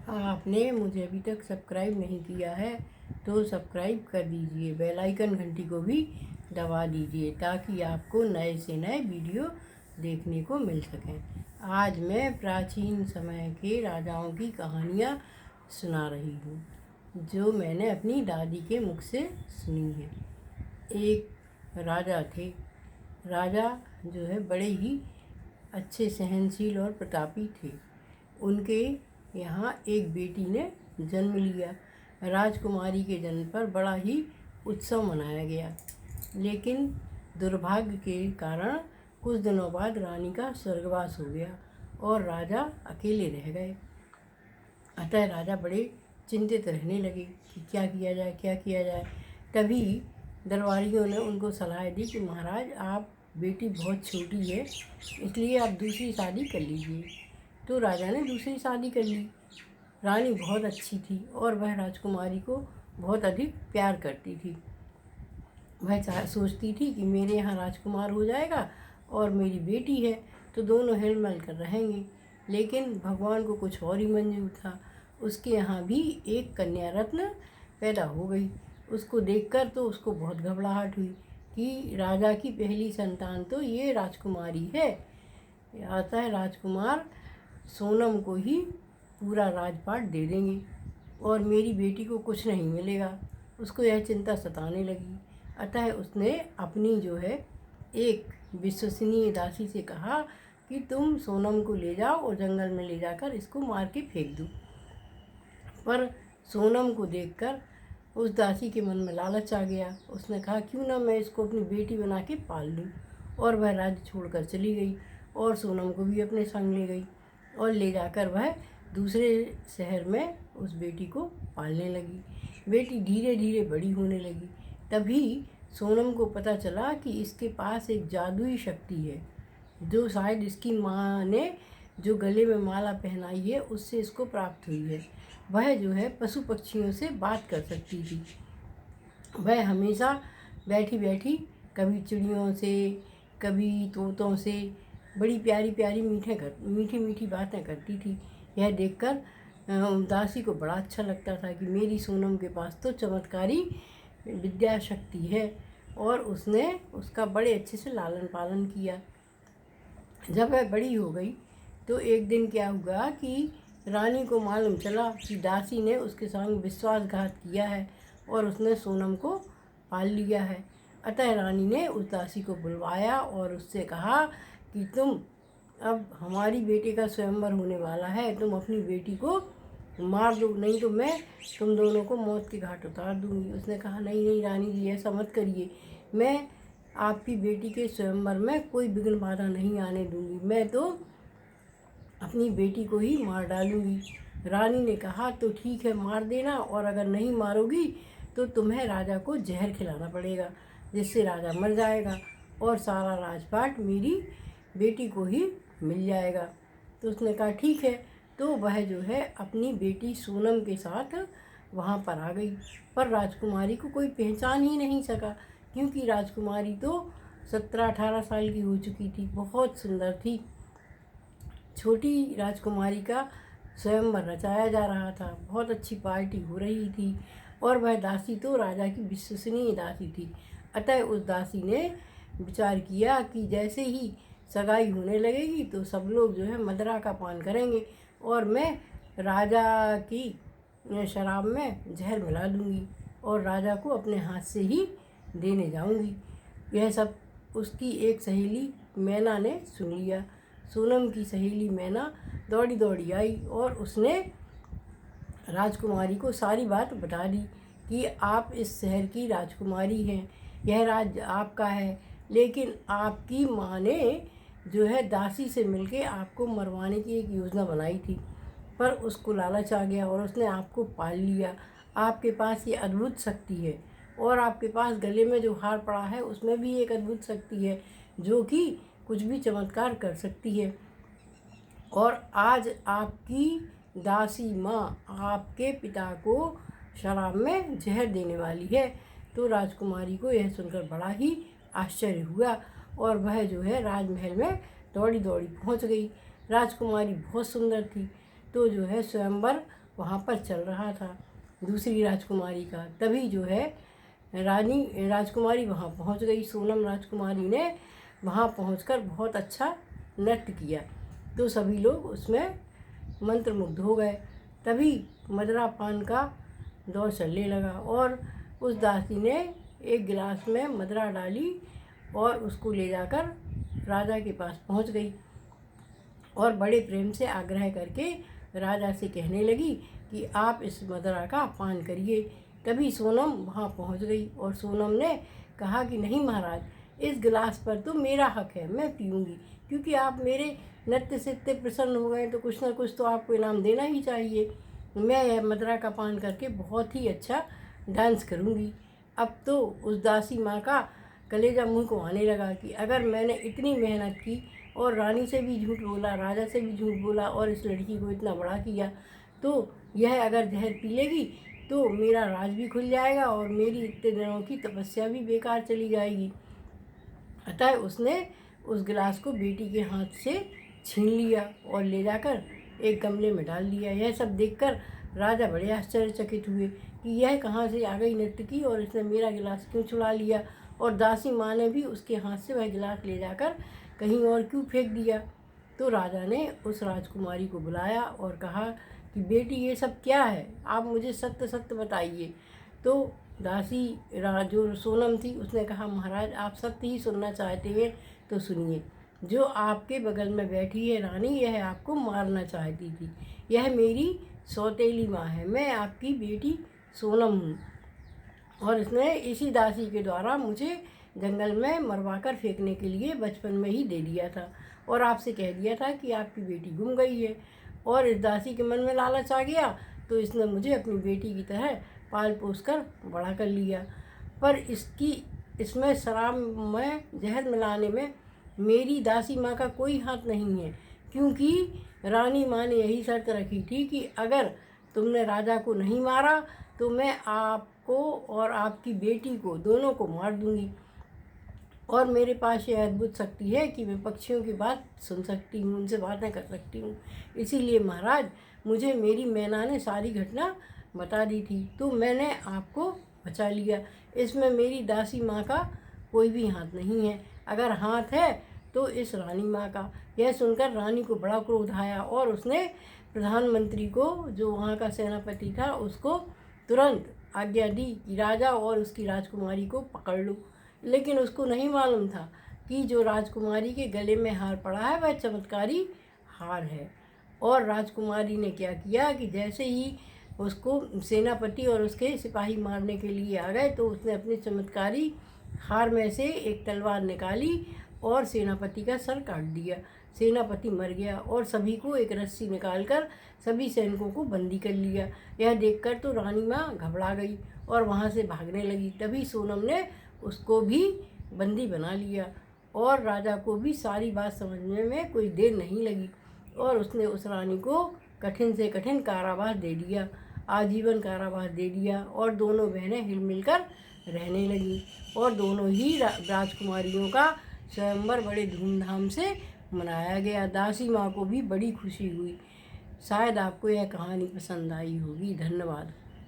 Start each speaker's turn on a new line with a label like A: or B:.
A: आपने मुझे अभी तक सब्सक्राइब नहीं किया है तो सब्सक्राइब कर दीजिए, बेल आइकन घंटी को भी दबा दीजिए ताकि आपको नए से नए वीडियो देखने को मिल सकें। आज मैं प्राचीन समय के राजाओं की कहानियाँ सुना रही हूँ जो मैंने अपनी दादी के मुख से सुनी है। एक राजा थे। राजा जो है बड़े ही अच्छे, सहनशील और प्रतापी थे। उनके यहाँ एक बेटी ने जन्म लिया। राजकुमारी के जन्म पर बड़ा ही उत्सव मनाया गया, लेकिन दुर्भाग्य के कारण कुछ दिनों बाद रानी का स्वर्गवास हो गया और राजा अकेले रह गए। अतः राजा बड़े चिंतित रहने लगे कि क्या किया जाए, क्या किया जाए। तभी दरबारियों ने उनको सलाह दी कि महाराज, आप बेटी बहुत छोटी है, इसलिए आप दूसरी शादी कर लीजिए। तो राजा ने दूसरी शादी कर ली। रानी बहुत अच्छी थी और वह राजकुमारी को बहुत अधिक प्यार करती थी। वह सोचती थी कि मेरे यहाँ राजकुमार हो जाएगा और मेरी बेटी है तो दोनों हिलमिल कर रहेंगे। लेकिन भगवान को कुछ और ही मंजूर था। उसके यहाँ भी एक कन्या रत्न पैदा हो गई। उसको देखकर तो उसको बहुत घबराहट हुई कि राजा की पहली संतान तो ये राजकुमारी है। अतः राजकुमार सोनम को ही पूरा राजपाट दे देंगे और मेरी बेटी को कुछ नहीं मिलेगा। उसको यह चिंता सताने लगी। अतः उसने अपनी जो है एक विश्वसनीय दासी से कहा कि तुम सोनम को ले जाओ और जंगल में ले जाकर इसको मार के फेंक दो। पर सोनम को देखकर उस दासी के मन में लालच आ गया। उसने कहा, क्यों ना मैं इसको अपनी बेटी बना के पाल लूँ। और वह राज्य छोड़कर चली गई और सोनम को भी अपने संग ले गई और ले जाकर वह दूसरे शहर में उस बेटी को पालने लगी। बेटी धीरे धीरे बड़ी होने लगी। तभी सोनम को पता चला कि इसके पास एक जादुई शक्ति है जो शायद इसकी माँ ने जो गले में माला पहनाई है उससे इसको प्राप्त हुई है। वह जो है पशु पक्षियों से बात कर सकती थी। वह हमेशा बैठी बैठी कभी चिड़ियों से, कभी तोतों से बड़ी प्यारी प्यारी मीठी मीठी बातें करती थी। यह देखकर दासी को बड़ा अच्छा लगता था कि मेरी सोनम के पास तो चमत्कारी विद्या शक्ति है, और उसने उसका बड़े अच्छे से लालन पालन किया। जब वह बड़ी हो गई तो एक दिन क्या हुआ कि रानी को मालूम चला कि दासी ने उसके संग विश्वासघात किया है और उसने सोनम को पाल लिया है। अतः रानी ने उस दासी को बुलवाया और उससे कहा कि तुम, अब हमारी बेटी का स्वयंवर होने वाला है, तुम अपनी बेटी को मार दो, नहीं तो मैं तुम दोनों को मौत के घाट उतार दूंगी। उसने कहा, नहीं नहीं रानी जी, ऐसा मत करिए, मैं आपकी बेटी के स्वयंवर में कोई विघ्न बाधा नहीं आने दूंगी, मैं तो अपनी बेटी को ही मार डालूंगी। रानी ने कहा, तो ठीक है, मार देना, और अगर नहीं मारोगी तो तुम्हें राजा को जहर खिलाना पड़ेगा, जिससे राजा मर जाएगा और सारा राजपाट मेरी बेटी को ही मिल जाएगा। तो उसने कहा ठीक है। तो वह जो है अपनी बेटी सोनम के साथ वहाँ पर आ गई, पर राजकुमारी को कोई पहचान ही नहीं सका, क्योंकि राजकुमारी तो 17-18 साल की हो चुकी थी, बहुत सुंदर थी। छोटी राजकुमारी का स्वयंवर रचाया जा रहा था, बहुत अच्छी पार्टी हो रही थी, और वह दासी तो राजा की विश्वसनीय दासी थी। अतः उस दासी ने विचार किया कि जैसे ही सगाई होने लगेगी तो सब लोग जो है मदिरा का पान करेंगे और मैं राजा की शराब में जहर मिला दूंगी और राजा को अपने हाथ से ही देने जाऊंगी। यह सब उसकी एक सहेली मैना ने सुन लिया। सोनम की सहेली मैना दौड़ी दौड़ी आई और उसने राजकुमारी को सारी बात बता दी कि आप इस शहर की राजकुमारी हैं, यह राज्य आपका है, लेकिन आपकी माँ ने जो है दासी से मिलके आपको मरवाने की एक योजना बनाई थी, पर उसको लालच आ गया और उसने आपको पाल लिया। आपके पास ये अद्भुत शक्ति है और आपके पास गले में जो हार पड़ा है उसमें भी एक अद्भुत शक्ति है जो कि कुछ भी चमत्कार कर सकती है। और आज आपकी दासी माँ आपके पिता को शराब में जहर देने वाली है। तो राजकुमारी को यह सुनकर बड़ा ही आश्चर्य हुआ और वह जो है राजमहल में दौड़ी दौड़ी पहुंच गई। राजकुमारी बहुत सुंदर थी, तो जो है स्वयंवर वहाँ पर चल रहा था दूसरी राजकुमारी का। तभी जो है रानी राजकुमारी वहाँ पहुँच गई। सोनम राजकुमारी ने वहाँ पहुँचकर बहुत अच्छा नृत्य किया, तो सभी लोग उसमें मंत्रमुग्ध हो गए। तभी मदरा पान का दौर चलने लगा और उस दासी ने एक गिलास में मदरा डाली और उसको ले जाकर राजा के पास पहुंच गई और बड़े प्रेम से आग्रह करके राजा से कहने लगी कि आप इस मदरा का पान करिए। तभी सोनम वहाँ पहुँच गई और सोनम ने कहा कि नहीं महाराज, इस गिलास पर तो मेरा हक है, मैं पीऊँगी, क्योंकि आप मेरे नृत्य से इतने प्रसन्न हो गए तो कुछ ना कुछ तो आपको इनाम देना ही चाहिए। मैं मदरा का पान करके बहुत ही अच्छा डांस करूँगी। अब तो उस दासी माँ का कलेजा मुँह को आने लगा कि अगर मैंने इतनी मेहनत की और रानी से भी झूठ बोला, राजा से भी झूठ बोला और इस लड़की को इतना बड़ा किया, तो यह अगर जहर पी लेगी तो मेरा राज भी खुल जाएगा और मेरी इतने दिनों की तपस्या भी बेकार चली जाएगी। अतः उसने उस गिलास को बेटी के हाथ से छीन लिया और ले जाकर एक गमले में डाल दिया। यह सब देखकर राजा बड़े आश्चर्यचकित हुए कि यह कहाँ से आ गई नर्तकी और इसने मेरा गिलास क्यों छुड़ा लिया, और दासी माँ ने भी उसके हाथ से वह गिलास ले जाकर कहीं और क्यों फेंक दिया। तो राजा ने उस राजकुमारी को बुलाया और कहा कि बेटी, ये सब क्या है, आप मुझे सत्य सत्य बताइए। तो दासी जो सोनम थी उसने कहा, महाराज आप सत्य ही सुनना चाहते हैं तो सुनिए। जो आपके बगल में बैठी है रानी, यह आपको मारना चाहती थी। यह मेरी सौतेली माँ है, मैं आपकी बेटी सोनम हूँ और इसने इसी दासी के द्वारा मुझे जंगल में मरवाकर फेंकने के लिए बचपन में ही दे दिया था और आपसे कह दिया था कि आपकी बेटी गुम गई है। और इस दासी के मन में लालच आ गया तो इसने मुझे अपनी बेटी की तरह पाल पोस कर बड़ा कर लिया। पर इसमें शराब में जहर मिलाने में मेरी दासी माँ का कोई हाथ नहीं है, क्योंकि रानी माँ ने यही शर्त रखी थी कि अगर तुमने राजा को नहीं मारा तो मैं आपको और आपकी बेटी को दोनों को मार दूंगी। और मेरे पास ये अद्भुत शक्ति है कि मैं पक्षियों की बात सुन सकती हूँ, उनसे बातें कर सकती हूँ। इसीलिए महाराज, मुझे मेरी मैना ने सारी घटना बता दी थी तो मैंने आपको बचा लिया। इसमें मेरी दासी माँ का कोई भी हाथ नहीं है, अगर हाथ है तो इस रानी माँ का। यह सुनकर रानी को बड़ा क्रोध आया और उसने प्रधानमंत्री को, जो वहाँ का सेनापति था, उसको तुरंत आज्ञा दी कि राजा और उसकी राजकुमारी को पकड़ लो। लेकिन उसको नहीं मालूम था कि जो राजकुमारी के गले में हार पड़ा है वह चमत्कारी हार है। और राजकुमारी ने क्या किया कि जैसे ही उसको सेनापति और उसके सिपाही मारने के लिए आ गए तो उसने अपने चमत्कारी हार में से एक तलवार निकाली और सेनापति का सर काट दिया। सेनापति मर गया और सभी को एक रस्सी निकालकर सभी सैनिकों को बंदी कर लिया। यह देखकर तो रानी माँ घबरा गई और वहाँ से भागने लगी। तभी सोनम ने उसको भी बंदी बना लिया और राजा को भी सारी बात समझने में कोई देर नहीं लगी और उसने उस रानी को कठिन से कठिन कारावास दे दिया, आजीवन कारावास दे दिया। और दोनों बहनें हिल मिलकर रहने लगी और दोनों ही राजकुमारियों का स्वयंवर बड़े धूमधाम से मनाया गया। दासी माँ को भी बड़ी खुशी हुई। शायद आपको यह कहानी पसंद आई होगी। धन्यवाद।